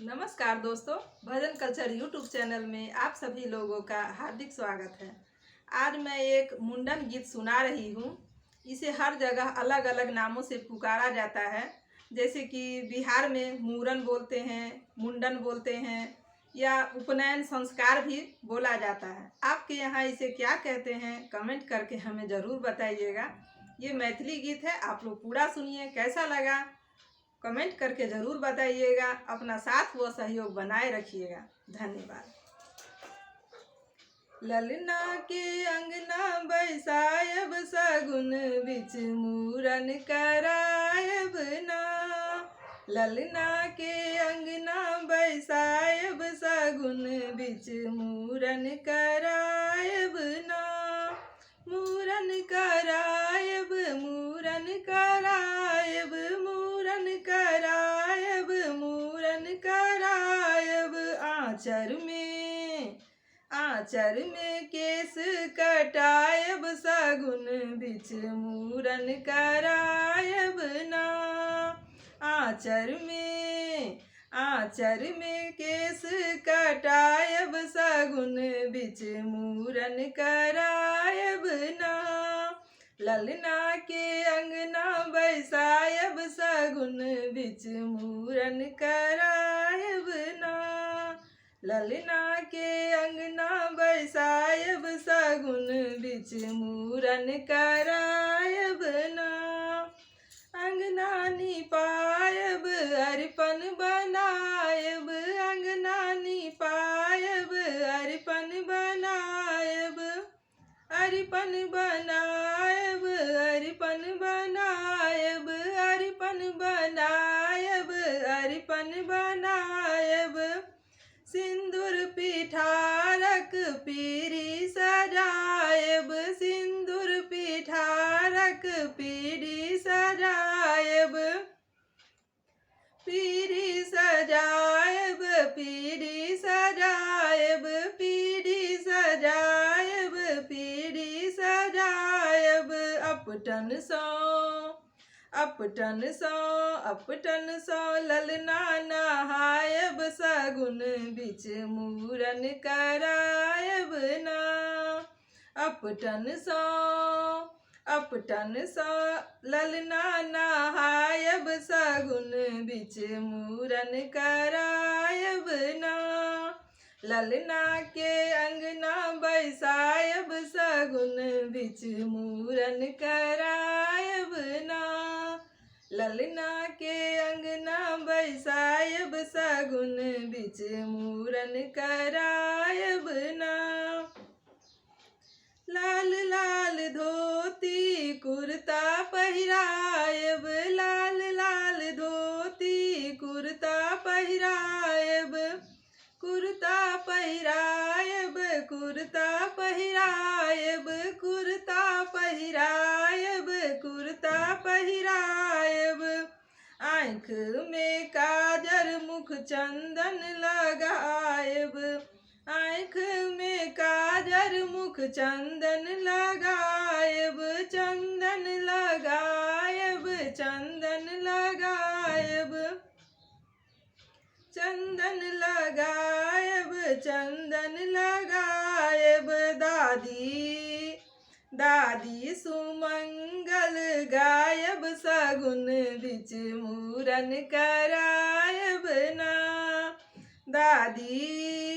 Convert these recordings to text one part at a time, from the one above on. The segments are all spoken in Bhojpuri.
नमस्कार दोस्तों, भजन कल्चर यूट्यूब चैनल में आप सभी लोगों का हार्दिक स्वागत है। आज मैं एक मुंडन गीत सुना रही हूँ। इसे हर जगह अलग अलग नामों से पुकारा जाता है, जैसे कि बिहार में मूरन बोलते हैं, मुंडन बोलते हैं या उपनयन संस्कार भी बोला जाता है। आपके यहाँ इसे क्या कहते हैं, कमेंट करके हमें ज़रूर बताइएगा। ये मैथिली गीत है, आप लोग पूरा सुनिए। कैसा लगा कमेंट करके ज़रूर बताइएगा। अपना साथ व सहयोग बनाए रखिएगा। धन्यवाद। ललना के अंगना बैसायब सगुन बिच मूरन करायब ना। ललना के अंगना बैसायब सगुन बिच मूरन करायब ना। मूरन करायब, मूरन करायब, मूरन करायब, मूरन करायब। आँचर में केस कटायब सगुन बिच मूरन करायब ना। आँचर में केस कटायब सगुन बिच मूरन करायब ना। ललना के अंगना बैसायब सगुन बिच मूरन करायब ना। ललना के अंगना बैसायब सगुन बिच मूरन करायब ना। अंगना निपायब अरिपन बनायब, अंगना निपायब अरिपन बनायब, अरिपन बनायब, अरिपन बनायब, अरिपन बनायब, अरिपन बनायब। सिंदूर पिठारक पीरी सजायब, सिंदूर पिठारक पीरी सजायब, पीरी सजायब, पीरी सजायब, पीरी सजायब, पीरी सजायब। अपटन सो ललना नहायब सगुन बिच मूरन करायब ना। अपटन सो ललना नहायब सगुन बिच मूरन करायब ना। ललना के अंगना बैसायब सगुन बिच मूरन करायब ना। ललना के अंगना बैसायब सगुन बिच मूरन करायब ना। लाल लाल धोती कुर्ता पहिरायब, लाल लाल धोती कुर्ता पहिरायब, कुर्ता पहिरायब, कुर्ता पहिरायब, कुर्ता पहिरायब, कुर्ता पहिरायब। आँख में काजर मुख चंदन लगायब, आँख में काजर मुख चंदन लगायब, चंदन लगायब, चंदन लगायब, चंदन लगायब, चंदन लगायब। दादी सुमंगल गायब सगुन बिच मूरन करायब ना। दादी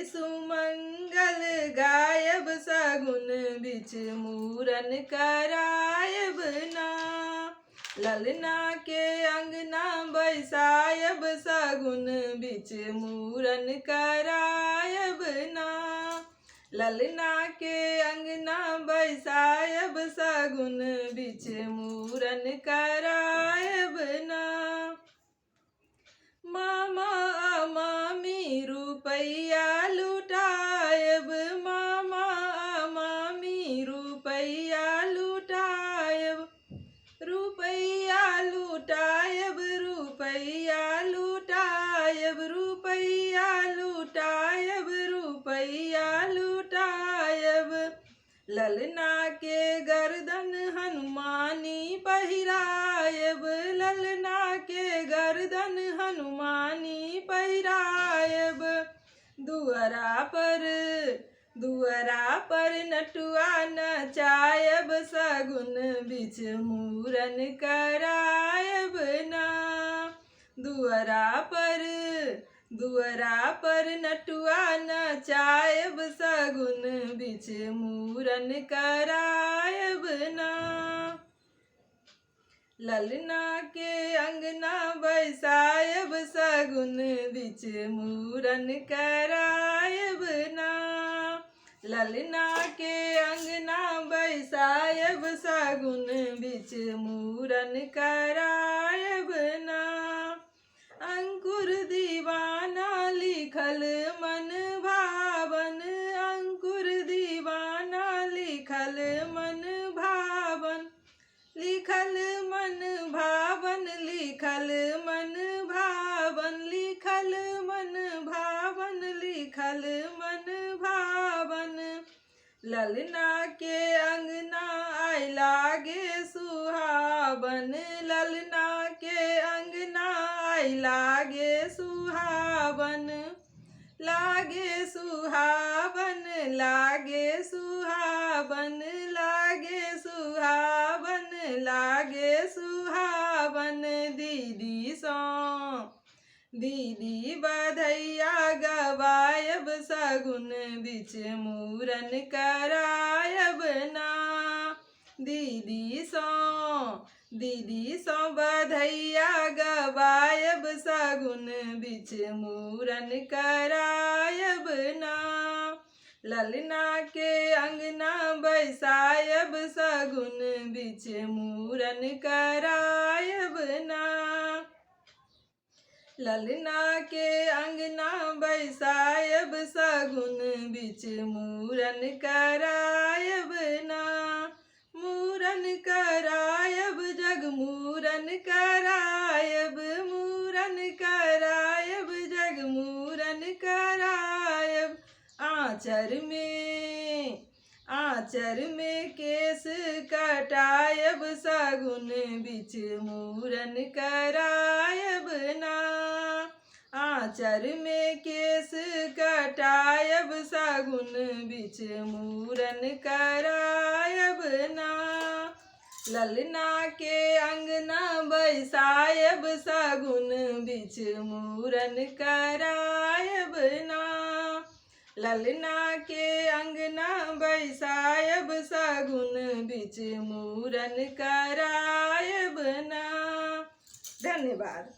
सुमंगल गायब सगुन बिच मूरन करायब ना। ललना के अंगना बैसायब सगुन बिच मूरन करायब ना। ललना के अंगना बैसायब सगुन बिच मूरन करायब ना। मामा मामी रुपैया लुटायब, मामा मामी रुपैया लुटायब, रुपैया लुटायब, रुपैया लुटायब, रुपैया लुटायब, रुपैया लुटायब। ललना के गर्दन हनुमानी पहिरायब, ललना के गर्दन हनुमानी पहिरायब। दुअरा पर नटुआ नचायब, सगुन बिच मूरन करायब ना। दुअरा पर नटुआ नचायब, सगुन बिच मूरन करायब ना। ललना के अंगना बैसायब, सगुन बिच मूरन करायब ना। ललना के अंगना बैसायब, सगुन बिच मूरन करायब ना। अंकुर दीवाना लिखल मन भावन, अंकुर दीवाना लिखल मन भावन। लिखल मन भावन, लिखल मन भावन, लिखल मन भावन, लिखल मन भावन। ललना के अंगना आय लागे सुहावन, ललना के अंगना आय लागे सुहावन। लागे सुहावन, लागे सुहावन, लागे सुहावन, लागे सुहावन। दीदी बधैया गवायब, सगुन बिच मूरन करायब ना। दीदी सो बधैया गवायब, सगुन बिच मूरन करायब ना। ललना के अंगना बैसायब, सगुन बिच मूरन करायब ना। ललना के अंगना बैसायब, सगुन बिच मूरन करायब ना। मूरन करायब, जग मूरन करायब, मूरन करायब, जग मूरन करायब। आँचर में केस कटायब, सगुन बिच मूरन करायब ना। आँचर में केस कटायब, सगुन बिच मूरन करायब ना। ललना के अंगना बैसायब, सगुन बिच मूरन करायब ना। ललना के अंगना बैसायब, सगुन बिच मूरन करायब ना। धन्यवाद।